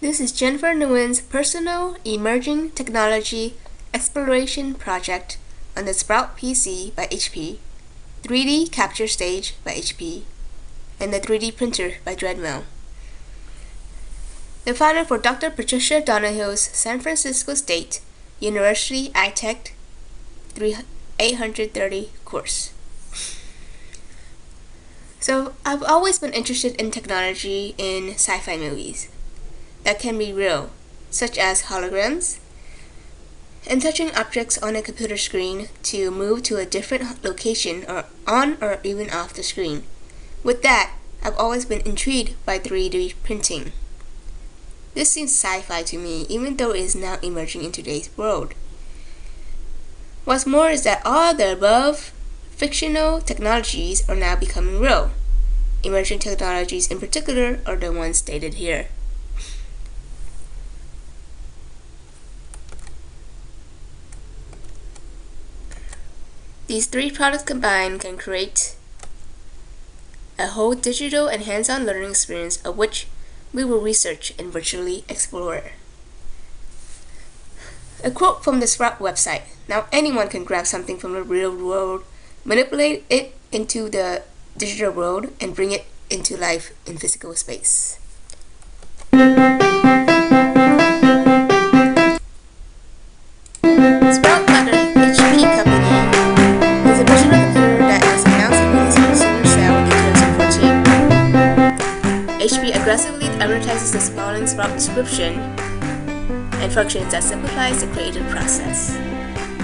This is Jennifer Nguyen's personal emerging technology exploration project on the Sprout PC by HP, 3D capture stage by HP, and the 3D printer by Dremel. The founder for Dr. Patricia Donahill's San Francisco State University ITEC 830 course. So I've always been interested in technology in sci-fi movies that can be real, such as holograms, and touching objects on a computer screen to move to a different location or on or even off the screen. With that, I've always been intrigued by 3D printing. This seems sci-fi to me, even though it is now emerging in today's world. What's more is that all the above fictional technologies are now becoming real. Emerging technologies in particular are the ones stated here. These three products combined can create a whole digital and hands-on learning experience of which we will research and virtually explore. A quote from the Sprout website: "Now anyone can grab something from the real world, manipulate it into the digital world, and bring it into life in physical space." Sprout by the HP company is a personal computer that was announced in its consumer sale in 2014. HP aggressively advertises the spawning Sprout description and functions that simplifies the creative process.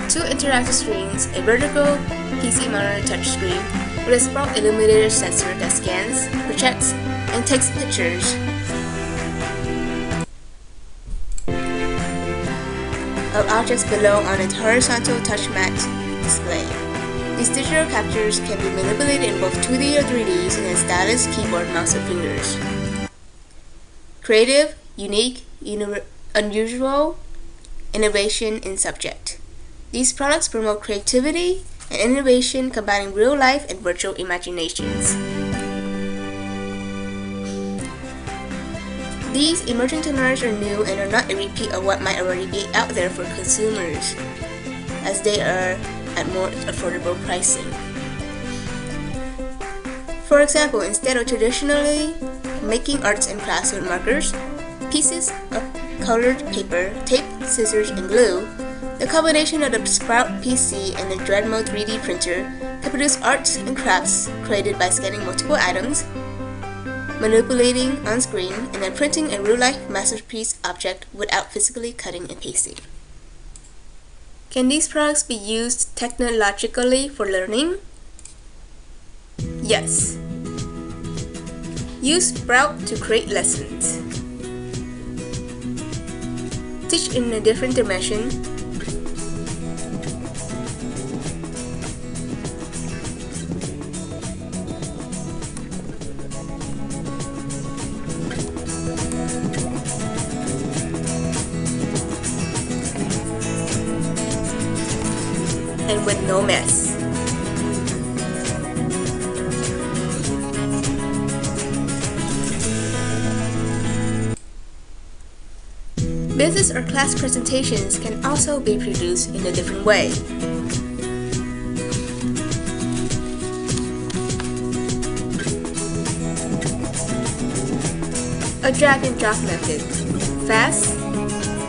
Two interactive screens, a vertical PC monitor touchscreen with a Sprout illuminator sensor that scans, projects, and takes pictures of objects below on a horizontal touch mat display. These digital captures can be manipulated in both 2D or 3D using a stylus, keyboard, mouse, and fingers. Creative, unique, unusual innovation in subject. These products promote creativity and innovation, combining real life and virtual imaginations. These emerging technologies are new and are not a repeat of what might already be out there for consumers, as they are at more affordable pricing. For example, instead of traditionally making arts and crafts with markers, pieces of colored paper, tape, scissors, and glue, the combination of the Sprout PC and the Dremel 3D printer can produce arts and crafts created by scanning multiple items, manipulating on screen, and then printing a real-life masterpiece object without physically cutting and pasting. Can these products be used technologically for learning? Yes. Use Sprout to create lessons. Teach in a different dimension. And with no mess. Business or class presentations can also be produced in a different way. A drag and drop method. Fast,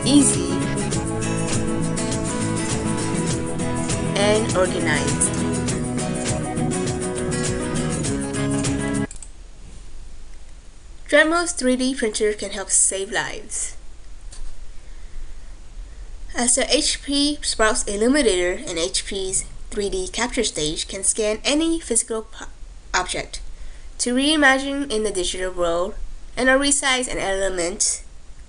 easy, and organized. Dremel's 3D printer can help save lives. As the HP Sprout's Illuminator and HP's 3D capture stage can scan any physical object to reimagine in the digital world and or resize an element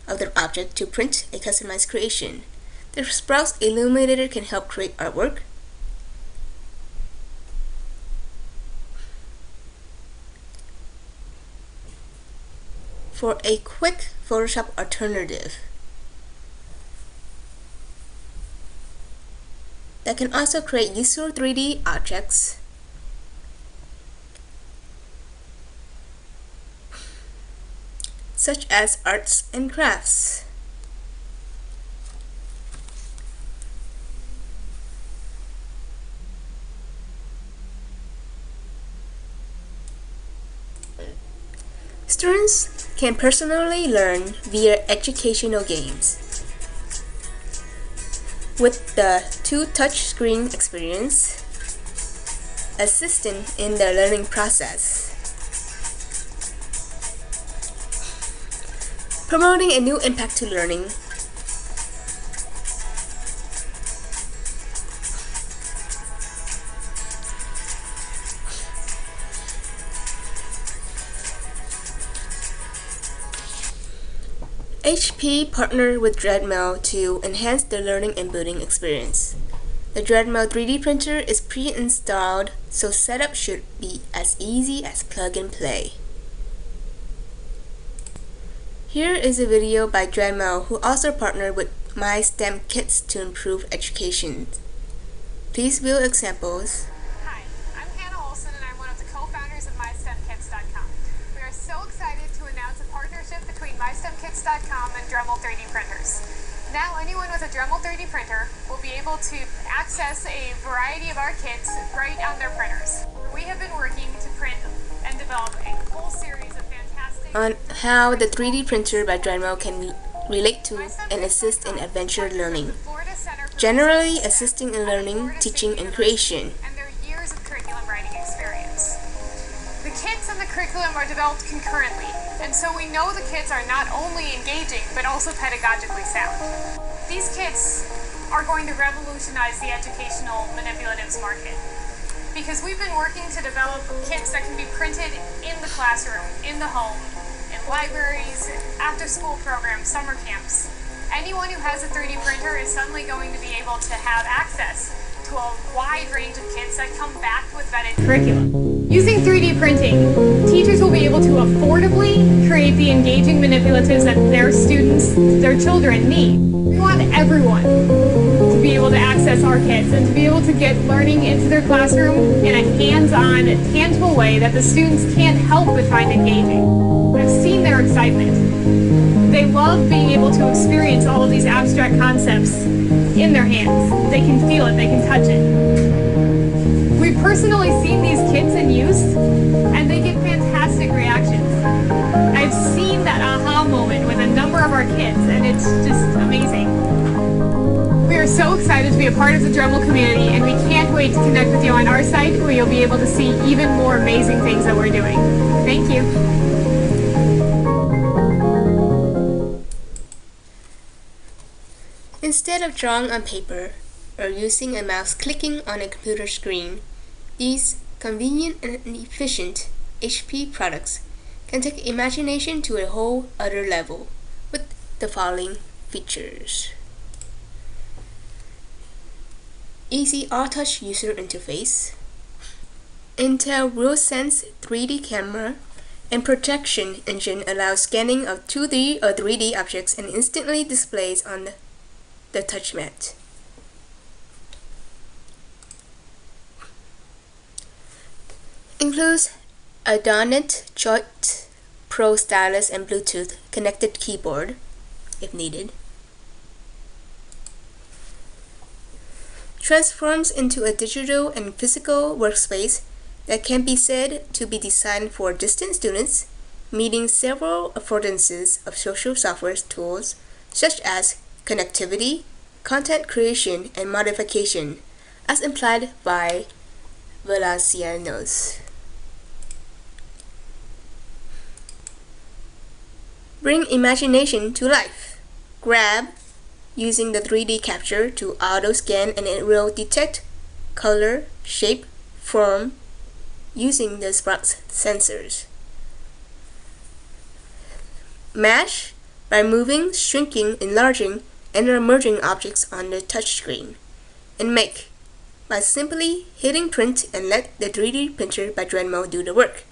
of the object to print a customized creation. The Sprout's Illuminator can help create artwork, for a quick Photoshop alternative that can also create useful 3D objects such as arts and crafts. Students can personally learn via educational games. With the two-touch screen experience, assisting in the learning process. Promoting a new impact to learning. HP partnered with Dremel to enhance the learning and building experience. The Dremel 3D printer is pre-installed, so setup should be as easy as plug and play. Here is a video by Dremel, who also partnered with MyStemKits to improve education. Please view examples. Hi, I'm Hannah Olson and I'm one of the co-founders of MyStemKits.com. We are so excited to announce a partnership between MyStemKits.com and Dremel 3D printers. Now anyone with a Dremel 3D printer will be able to access a variety of our kits right on their printers. We have been working to print and develop a whole series of fantastic on how the 3D printer by Dremel can relate to and assist in adventure learning, generally assisting in learning, teaching, and creation. And their years of curriculum writing experience. The kits and the curriculum are developed concurrently, and so we know the kits are not only engaging but also pedagogically sound. These kits are going to revolutionize the educational manipulatives market, because we've been working to develop kits that can be printed in the classroom, in the home, in libraries, after-school programs, summer camps. Anyone who has a 3D printer is suddenly going to be able to have access to a wide range of kits that come back with vetted curriculum. Using 3D printing, teachers will be able to affordably create the engaging manipulatives that their students, their children need. We want everyone to be able to access our kits and to be able to get learning into their classroom in a hands-on, tangible way that the students can't help but find engaging. I've seen their excitement. They love being able to experience all of these abstract concepts in their hands. They can feel it, they can touch it. We've personally seen these kits in use, and they get fantastic reactions. I've seen that aha moment with a number of our kits, and it's just amazing. We are so excited to be a part of the Dremel community, and we can't wait to connect with you on our site, where you'll be able to see even more amazing things that we're doing. Thank you. Instead of drawing on paper or using a mouse clicking on a computer screen, these convenient and efficient HP products can take imagination to a whole other level with the following features. Easy all-touch user interface, Intel RealSense 3D camera and projection engine allows scanning of 2D or 3D objects and instantly displays on the touch mat. Includes a Donut Jolt Pro stylus and Bluetooth connected keyboard if needed. Transforms into a digital and physical workspace that can be said to be designed for distant students, meeting several affordances of social software tools such as connectivity, content creation, and modification, as implied by Valencianos. Bring imagination to life. Grab using the 3D capture to auto-scan, and it will detect color, shape, form using the Sprox sensors. Mash by moving, shrinking, enlarging, and merging objects on the touchscreen. And make by simply hitting print and let the 3D printer by Dremel do the work.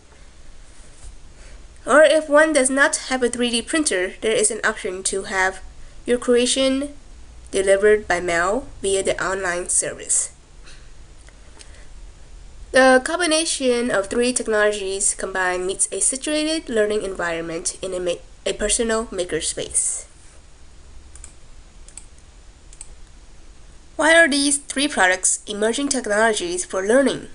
Or if one does not have a 3D printer, there is an option to have your creation delivered by mail via the online service. The combination of three technologies combined meets a situated learning environment in a a personal makerspace. Why are these 3 products emerging technologies for learning?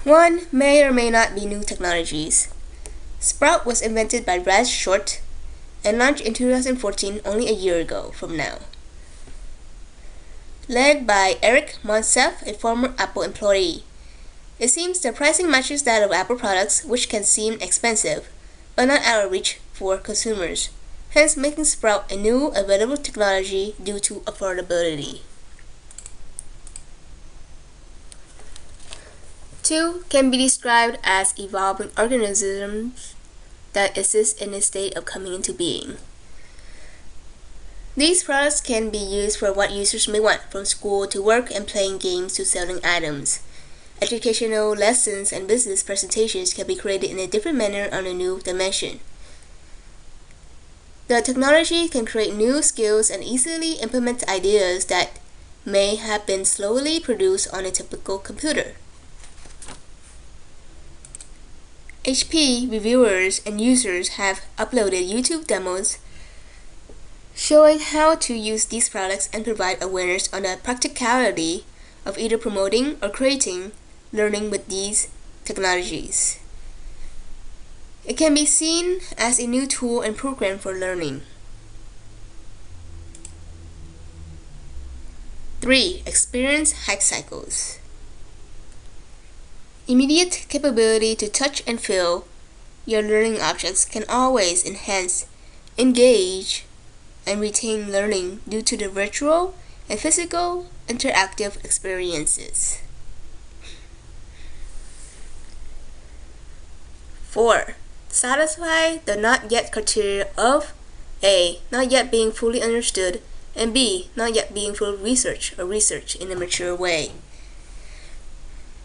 1 may or may not be new technologies. Sprout was invented by Raz Short and launched in 2014, only a year ago from now. Led by Eric Monsef, a former Apple employee. It seems the pricing matches that of Apple products, which can seem expensive, but not out of reach for consumers, hence making Sprout a new available technology due to affordability. 2 can be described as evolving organisms that exist in a state of coming into being. These products can be used for what users may want, from school to work and playing games to selling items. Educational lessons and business presentations can be created in a different manner on a new dimension. The technology can create new skills and easily implement ideas that may have been slowly produced on a typical computer. HP reviewers and users have uploaded YouTube demos showing how to use these products and provide awareness on the practicality of either promoting or creating learning with these technologies. It can be seen as a new tool and program for learning. 3. Experience hype cycles. Immediate capability to touch and feel your learning objects can always enhance, engage, and retain learning due to the virtual and physical interactive experiences. 4. Satisfy the not yet criteria of A. Not yet being fully understood, and B. Not yet being full research or research in a mature way.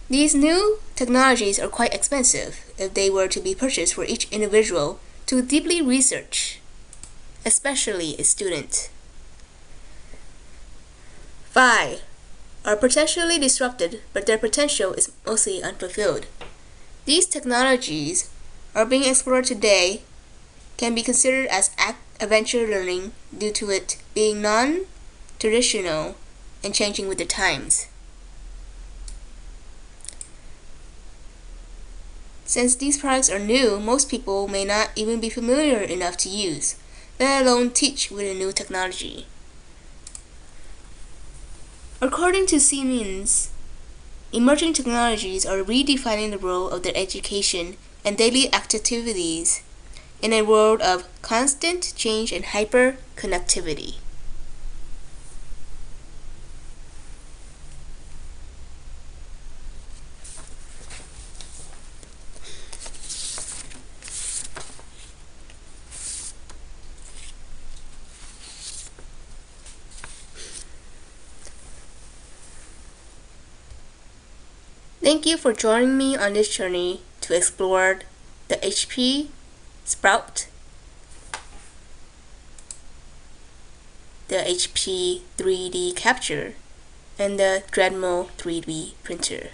These new technologies are quite expensive if they were to be purchased for each individual to deeply research, especially a student. 5. Are potentially disrupted, but their potential is mostly unfulfilled. These technologies are being explored today can be considered as adventure learning due to it being non-traditional and changing with the times. Since these products are new, most people may not even be familiar enough to use, let alone teach with a new technology. According to Siemens, emerging technologies are redefining the role of their education and daily activities in a world of constant change and hyper-connectivity. Thank you for joining me on this journey to explore the HP Sprout, the HP 3D Capture, and the Dremel 3D printer.